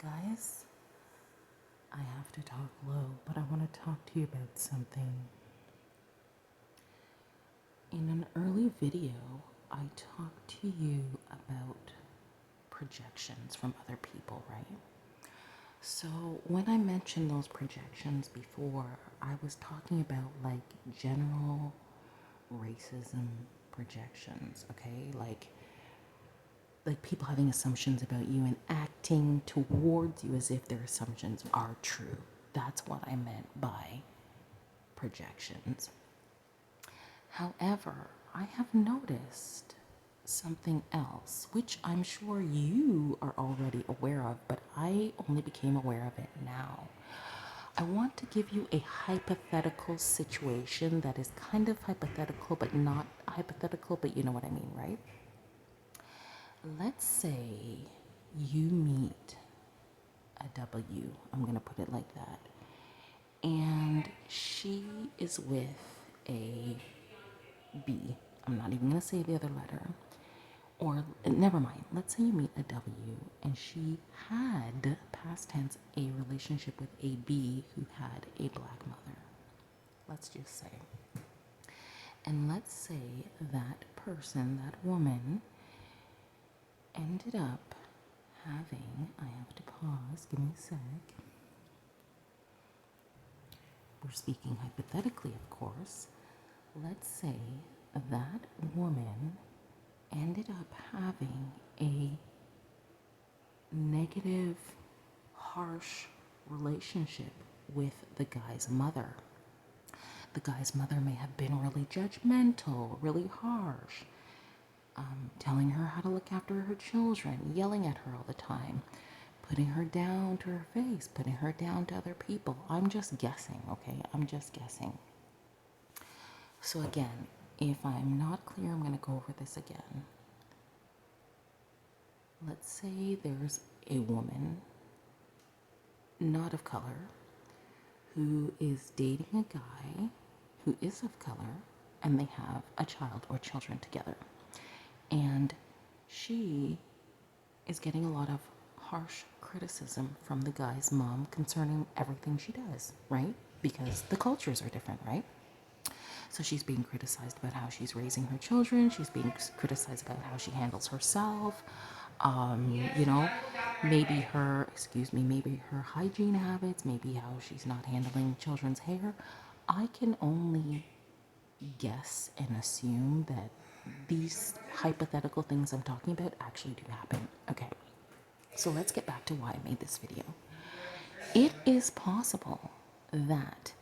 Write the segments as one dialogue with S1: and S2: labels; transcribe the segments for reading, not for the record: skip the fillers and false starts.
S1: guys. I have to talk low, but I want to talk to you about something. In an early video, I talked to you about projections from other people, right? So, when I mentioned those projections before, I was talking about like general racism projections, okay? Like people having assumptions about you and acting towards you as if their assumptions are true. That's what I meant by projections. However, I have noticed something else, which I'm sure you are already aware of, but I only became aware of it now. I want to give you a hypothetical situation that is kind of hypothetical, but not hypothetical, but you know what I mean, right? Let's say you meet a W, I'm going to put it like that, and she is with a B. I'm not even going to say the other letter. Or, never mind, let's say you meet a W and she had, past tense, a relationship with a B who had a black mother. Let's just say. And let's say that person, that woman, ended up having, I have to pause, give me a sec. We're speaking hypothetically, of course. Let's say that woman ended up having a negative, harsh relationship with the guy's mother. The guy's mother may have been really judgmental, really harsh, telling her how to look after her children, yelling at her all the time, putting her down to her face, putting her down to other people. I'm just guessing, okay? I'm just guessing. So again, if I'm not clear, I'm going to go over this again. Let's say there's a woman, not of color, who is dating a guy who is of color, and they have a child or children together. And she is getting a lot of harsh criticism from the guy's mom concerning everything she does, right? Because the cultures are different, right? So she's being criticized about how she's raising her children. She's being criticized about how she handles herself. You know, maybe her hygiene habits, maybe how she's not handling children's hair. I can only guess and assume that these hypothetical things I'm talking about actually do happen. Okay, so let's get back to why I made this video. It is possible that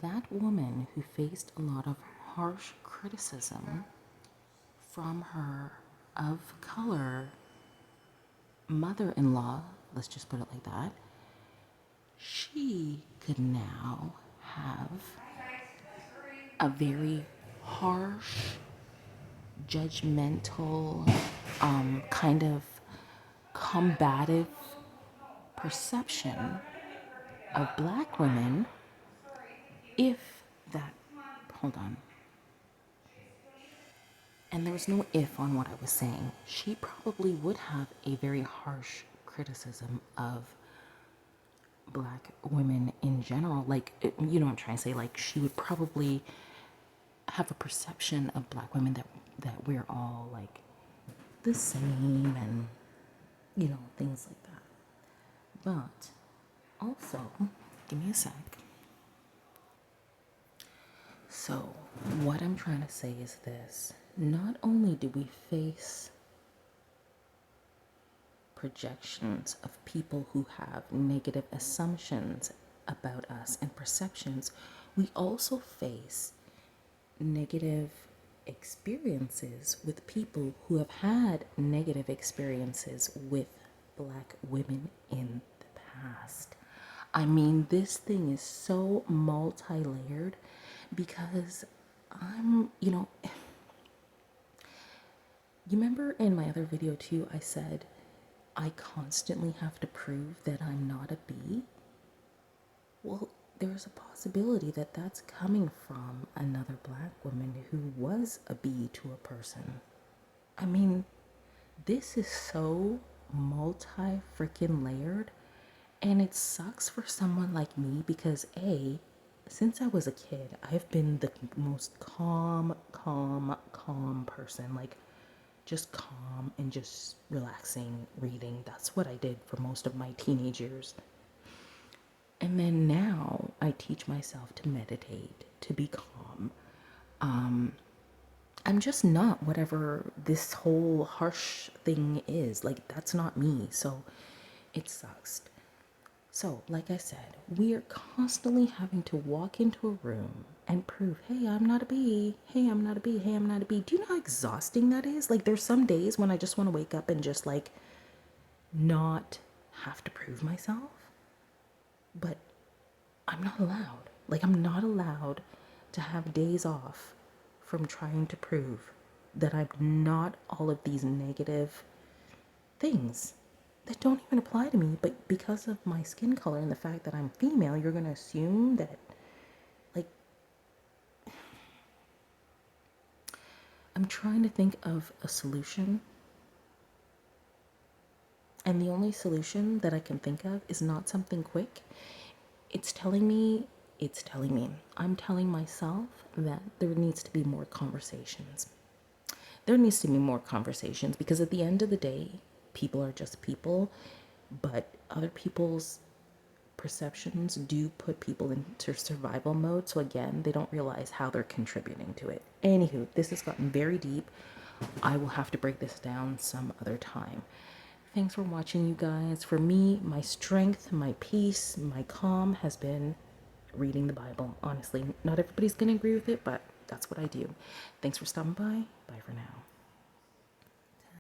S1: that woman who faced a lot of harsh criticism from her of color mother-in-law, let's just put it like that, she could now have a very harsh, judgmental, kind of combative perception of black women if that, hold on, and there was no if on what I was saying. She probably would have a very harsh criticism of black women in general. Like, you know what I'm trying to say? Like, she would probably have a perception of black women that we're all like the same and, you know, things like that. But also, give me a sec. So, what I'm trying to say is this. Not only do we face projections of people who have negative assumptions about us and perceptions, we also face negative experiences with people who have had negative experiences with black women in the past. I mean, this thing is so multi-layered because you remember in my other video too, I said I constantly have to prove that I'm not a B? Well, there's a possibility that that's coming from another black woman who was a B to a person. I mean, this is so multi freaking layered. And it sucks for someone like me because since I was a kid, I've been the most calm person. Like, just calm and just relaxing, reading. That's what I did for most of my teenage years. And then now I teach myself to meditate, to be calm. I'm just not whatever this whole harsh thing is. Like, that's not me. So it sucks. So, like I said, we are constantly having to walk into a room and prove, hey, I'm not a bee. Hey, I'm not a bee. Hey, I'm not a bee. Do you know how exhausting that is? Like, there's some days when I just want to wake up and just like not have to prove myself. But I'm not allowed. Like, I'm not allowed to have days off from trying to prove that I'm not all of these negative things that don't even apply to me. But because of my skin color and the fact that I'm female, you're going to assume that, like, I'm trying to think of a solution. And the only solution that I can think of is not something quick. It's telling me, I'm telling myself that there needs to be more conversations. There needs to be more conversations because at the end of the day, people are just people, but other people's perceptions do put people into survival mode. So again, they don't realize how they're contributing to it. Anywho, this has gotten very deep. I will have to break this down some other time. Thanks for watching, you guys. For me, my strength, my peace, my calm has been reading the Bible. Honestly, not everybody's going to agree with it, but that's what I do. Thanks for stopping by. Bye for now.